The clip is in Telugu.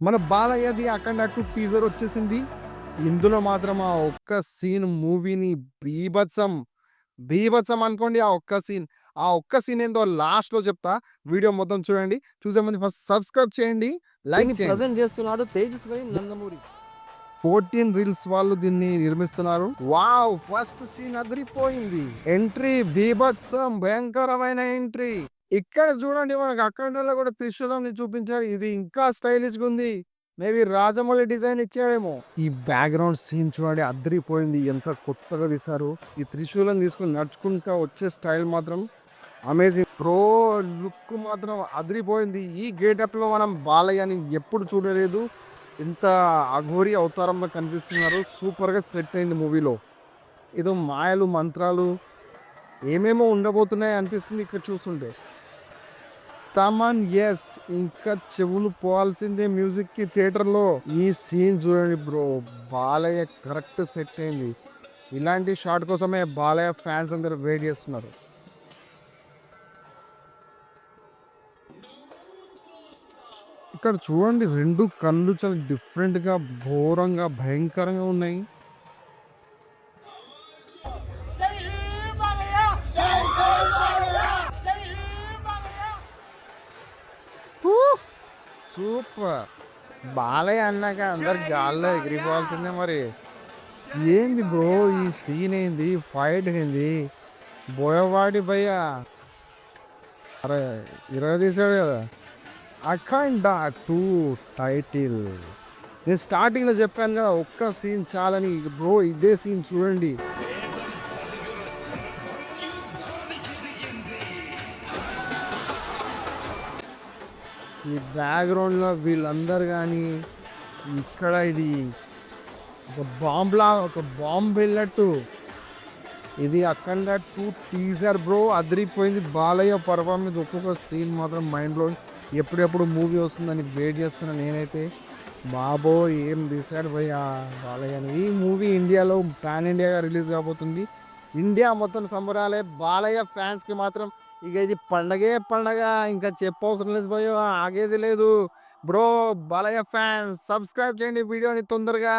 మన బాలయ్యది 'అఖండ 2' టీజర్ వచ్చేసింది. ఇందులో మాత్రం ఆ ఒక్క సీన్ మూవీని బీభత్సం, బీభత్సం అనుకోండి ఆ ఒక్క సీన్. ఆ ఒక్క సీన్ ఏందో లాస్ట్‌లో చెప్తా. వీడియో మొత్తం చూడండి. చూసే ముందు ఫస్ట్ సబ్స్క్రైబ్ చేయండి, లైక్ దీన్ని చేయండి. ప్రెజెంట్ చేస్తున్నాడు తేజస్వి నందమూరి. 14 రీల్స్ వాళ్ళు దీన్ని నిర్మిస్తున్నారు. వావ్! ఫస్ట్ సీన్ అదిరిపోయింది. ఎంట్రీ బీభత్సం, భయంకరమైన ఎంట్రీ. ఇక్కడ చూడండి మనకు అఖండలో కూడా త్రిశూలంని చూపించారు. ఇది ఇంకా స్టైలిష్‌గా ఉంది. మేబీ రాజమౌళి డిజైన్ ఇచ్చాడేమో. ఈ బ్యాక్‌గ్రౌండ్ సీన్ చూడండి అదిరిపోయింది. ఎంత కొత్తగా తీశారు. ఈ త్రిశూలం తీసుకొని నడుచుకుంటా వచ్చే స్టైల్ మాత్రం అమేజింగ్. ప్రో లుక్ మాత్రం అదిరిపోయింది. ఈ గెటప్‌లో మనం బాలయ్యని ఎప్పుడు చూడలేదు. ఇంత అఘోరి అవతారంలో కనిపిస్తున్నారు. సూపర్‌గా సెట్ అయింది మూవీలో. ఏదో మాయలు, మంత్రాలు ఏమేమో ఉండబోతున్నాయి అనిపిస్తుంది ఇక్కడ చూస్తుంటే. తమన్ యెస్. ఇంకా చెవులు పోవాల్సిందే మ్యూజిక్‌కి థియేటర్‌లో. ఈ సీన్ చూడండి బ్రో. బాలయ్య కరెక్ట్ సెట్ అయింది. ఇలాంటి షాట్ కోసమే బాలయ్య ఫ్యాన్స్ అందరూ వెయిట్ చేస్తున్నారు. ఇక్కడ చూడండి 2 కళ్ళు చాలా డిఫరెంట్‌గా, ఘోరంగా, భయంకరంగా ఉన్నాయి. జై హీ బాలయ్య జై జై బాలయ్య జై హీ బాలయ్య. సూపర్. బాలయ్య అన్నాక అందరు గాల్లో ఎగిరిపోవాల్సిందే మరి. ఏంది బ్రో ఈ సీన్ ఏంది? ఫైట్ ఏంది? బోయవాడి భయ్య అరే ఇరగదీశాడు కదా. 'అఖండ 2' టైటిల్. నేను స్టార్టింగ్‌లో చెప్పాను కదా ఒక్క సీన్ చాలని. బ్రో ఇదే సీన్ చూడండి. ఈ బ్యాక్‌గ్రౌండ్‌లో వీళ్ళందరూ గానీ, ఇక్కడ ఇది ఒక బాంబ్ వెళ్ళినట్టు. ఇది 'అఖండ 2' టీజర్ బ్రో అదిరిపోయింది. బాలయ్య పర్ఫార్మెన్స్ ఒక్కొక్క సీన్ మాత్రం మైండ్ బ్లోయింగ్. ఎప్పుడెప్పుడు మూవీ వస్తుందని వెయిట్ చేస్తున్నా నేనైతే. బాబోయ్! ఏం తీశాడు భయ్యా బాలయ్యని. ఈ మూవీ ఇండియాలో పాన్ ఇండియాగా రిలీజ్ కాబోతుంది. ఇండియా మొత్తం సంబరాలే. బాలయ్య ఫ్యాన్స్‌కి మాత్రం ఇక ఇది పండగే పండగ. ఇంకా చెప్పవసరం లేదు భయ్యా. ఆగేది లేదు. బ్రో బాలయ్య ఫ్యాన్స్ సబ్స్క్రైబ్ చేయండి వీడియోని తొందరగా.